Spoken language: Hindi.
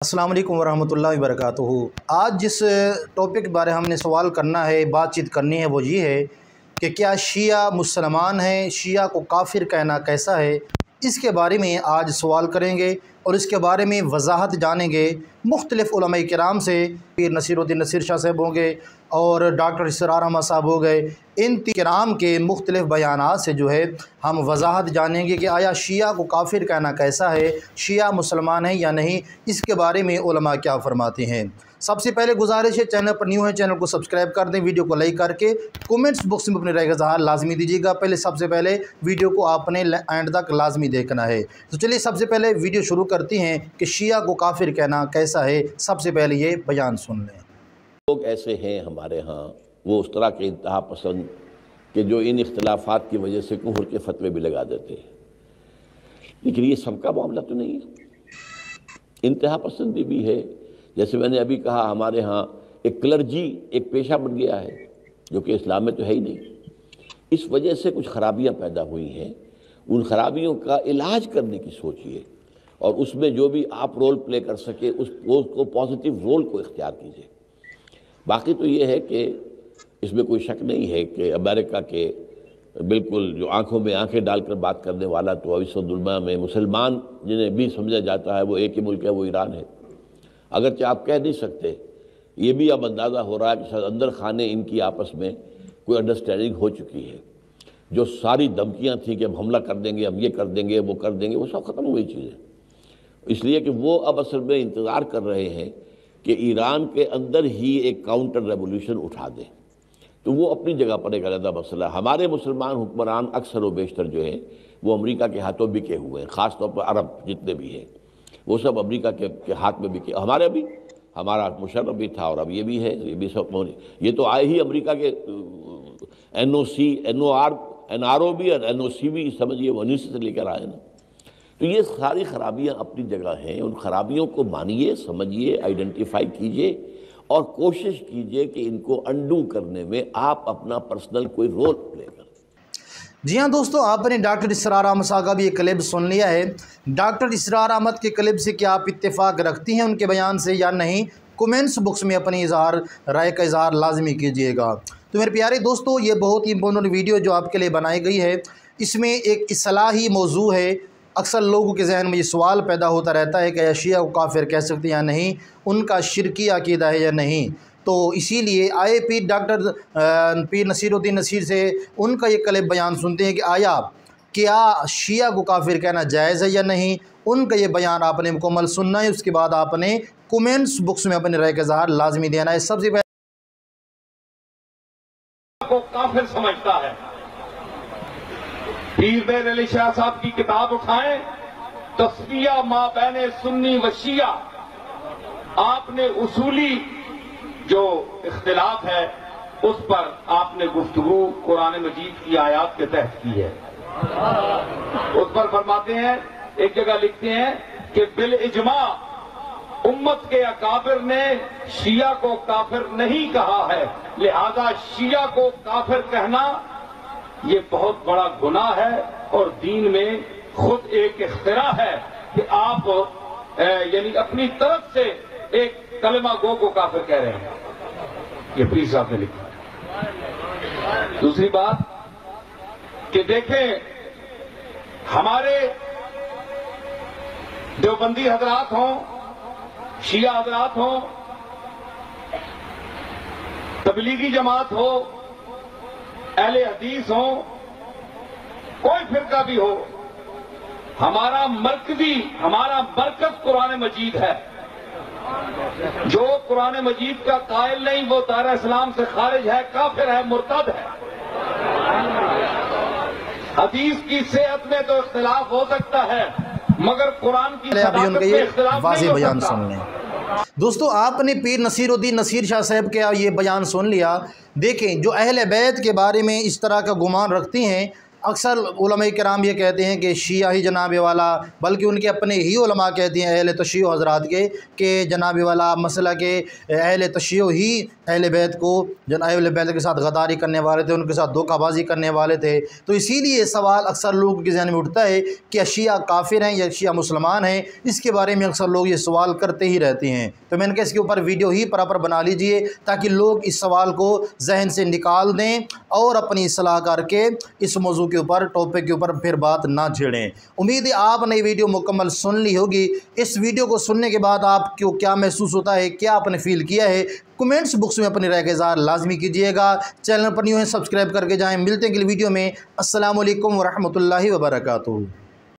अस्सलाम वालेकुम वरहमतुल्लाहि वबरकातुहू। आज जिस टॉपिक के बारे में हमने सवाल करना है, बातचीत करनी है, वो ये है कि क्या शिया मुसलमान हैं, शिया को काफिर कहना कैसा है, इसके बारे में आज सवाल करेंगे और इसके बारे में वजाहत जानेंगे मुख्तलिफ़ उलमा किराम से। पीर नसीरुद्दीन नसीर शाह साहब होंगे और डॉक्टर इसरार अहमद साहब हो गए। इन किराम के मुख्तलिफ़ बयानात से जो है हम वजाहत जानेंगे कि आया शिया को काफिर कहना कैसा है, शिया मुसलमान है या नहीं, इसके बारे में उलमा क्या फरमाते हैं। सबसे पहले गुजारिश है, चैनल पर न्यू है चैनल को सब्सक्राइब कर दें, वीडियो को लाइक करके कमेंट्स बॉक्स में अपनी राय का इज़हार लाजमी दीजिएगा। सबसे पहले वीडियो को आपने एंड तक लाजमी देखना है। तो चलिए सबसे पहले वीडियो शुरू करती हैं कि शिया को काफिर कहना कैसा है। सबसे पहले ये बयान सुन लें। लोग ऐसे हैं हमारे यहाँ, वो उस तरह के इंतहा पसंद कि जो इन इख्तलाफात की वजह से कुफर के फतवे भी लगा देते हैं। लेकिन ये सबका मामला तो नहीं है, इंतहा पसंदी भी है। जैसे मैंने अभी कहा, हमारे यहाँ एक क्लर्जी एक पेशा बन गया है जो कि इस्लाम में तो है ही नहीं। इस वजह से कुछ खराबियाँ पैदा हुई हैं। उन खराबियों का इलाज करने की सोचिए और उसमें जो भी आप रोल प्ले कर सके उसको पॉजिटिव रोल को इख्तियार कीजिए। बाकी तो ये है कि इसमें कोई शक नहीं है कि अमेरिका के बिल्कुल जो आंखों में आंखें डालकर बात करने वाला तो विश्व दुनिया में मुसलमान जिन्हें भी समझा जाता है वो एक ही मुल्क है, वो ईरान है। अगरचे आप कह नहीं सकते, ये भी अब अंदाज़ा हो रहा है कि अंदर खाने इनकी आपस में कोई अंडरस्टैंडिंग हो चुकी है। जो सारी धमकियाँ थी कि हम हमला कर देंगे, हम ये कर देंगे, वो कर देंगे, वो सब ख़त्म हुई चीज़ें। इसलिए कि वो अब असल में इंतज़ार कर रहे हैं कि ईरान के अंदर ही एक काउंटर रेवोल्यूशन उठा दें। तो वो अपनी जगह पर एक अलग मसला। हमारे मुसलमान हुक्मरान अक्सर व बेशतर जो हैं वो अमेरिका के हाथों बिके हुए हैं, ख़ास तौर पर अरब जितने भी हैं वो सब अमेरिका के हाथ में बिके। हमारे भी, हमारा मुशर्रफ भी था और अब ये भी है, ये भी सब। ये तो आए ही अमेरिका के NRO भी और NOC भी, समझिए वहीं से लेकर आए ना। तो ये सारी खराबियाँ अपनी जगह हैं। उन खराबियों को मानिए, समझिए, आइडेंटिफाई कीजिए और कोशिश कीजिए कि इनको अंडू करने में आप अपना पर्सनल कोई रोल प्ले करें। जी हाँ दोस्तों, आपने डॉक्टर इसरार अहमद साहब का भी एक क्लिप सुन लिया है। डॉक्टर इसरार अहमद के क्लिप से क्या आप इत्तेफाक रखती हैं उनके बयान से या नहीं, कमेंट्स बॉक्स में अपनी राय का इजहार लाजमी कीजिएगा। तो मेरे प्यारे दोस्तों, ये बहुत ही इंपॉर्टेंट वीडियो जो आपके लिए बनाई गई है, इसमें एक इस्लाही मौजू है। अक्सर लोगों के जहन में ये सवाल पैदा होता रहता है कि शिया को काफिर कह सकते हैं या नहीं, उनका शिरकी अकीदा है या नहीं। तो इसीलिए आए पीर नसीरुद्दीन नसीर से उनका ये क्लिप बयान सुनते हैं कि आया क्या शिया को काफिर कहना जायज़ है या नहीं। उनका ये बयान आपने मुकम्मल सुनना है, उसके बाद आपने कमेंट्स बॉक्स में अपने राय का इज़हार लाजमी देना है। सबसे पहले को काफिर समझता है, पीर मेर अली शाह साहब की किताब उठाएं, तस्फिया मा बैने सुन्नी व शिया। आपने उसूली जो इख्तिलाफ है उस पर आपने गुफ्तगू कुरान मजीद की आयत के तहत की है। उस पर फरमाते हैं, एक जगह लिखते हैं कि बिल इजमा उम्मत के अकाबिर ने शिया को काफिर नहीं कहा है, लिहाजा शिया को काफिर कहना ये बहुत बड़ा गुनाह है और दीन में खुद एक इख्तिरा है कि आप यानी अपनी तरफ से एक कलमा गो को काफिर कह रहे हैं। ये पीर साहब ने लिखा। दूसरी बात कि देखें, हमारे देवबंदी हजरात हों, शिया हजरात हों, तबलीगी जमात हो, अहले हदीस हो, कोई फिरका भी हो, हमारा मरकज कुरान मजीद है। जो कुरान मजीद का कायल नहीं वो दारा इस्लाम से खारिज है, काफिर है, मुर्तद है। हदीस की सेहत में तो इख्तिलाफ हो सकता है मगर कुरान की सदाकत में इख्तिलाफ नहीं हो सकता। दोस्तों, आपने पीर नसीरुद्दीन नसीर शाह साहब के ये बयान सुन लिया। देखें, जो अहले बैत के बारे में इस तरह का गुमान रखती हैं अक्सर उलमा कराम ये कहते हैं कि शिया ही जनाब वाला, बल्कि उनके अपने ही उलमा कहते हैं अहले तशय्यो हज़रात के जनाब वाला मसला के अहले तशय्यो ही अहले बैत को अहले बैत के साथ गद्दारी करने वाले थे, उनके साथ धोखाबाजी करने वाले थे। तो इसीलिए सवाल अक्सर लोगों के ज़हन में उठता है कि शिया काफिर हैं या शिया मुसलमान हैं। इसके बारे में अक्सर लोग ये सवाल करते ही रहते हैं। तो मैंने कहा इसके ऊपर वीडियो ही प्रॉपर बना लीजिए ताकि लोग इस सवाल को जहन से निकाल दें और अपनी इस्लाह करके इस मौजू के ऊपर, टॉपिक के ऊपर फिर बात ना छेड़ें। उम्मीद है आपने ये वीडियो मुकम्मल सुन ली होगी। इस वीडियो को सुनने के बाद आपको क्या महसूस होता है, क्या आपने फील किया है, कमेंट्स बॉक्स में अपनी राय का इज़हार लाजमी कीजिएगा। चैनल पर न्यू है सब्सक्राइब करके जाएं। मिलते हैं अगली वीडियो में। अस्सलामु अलैकुम व रहमतुल्लाहि व बरकातुहू।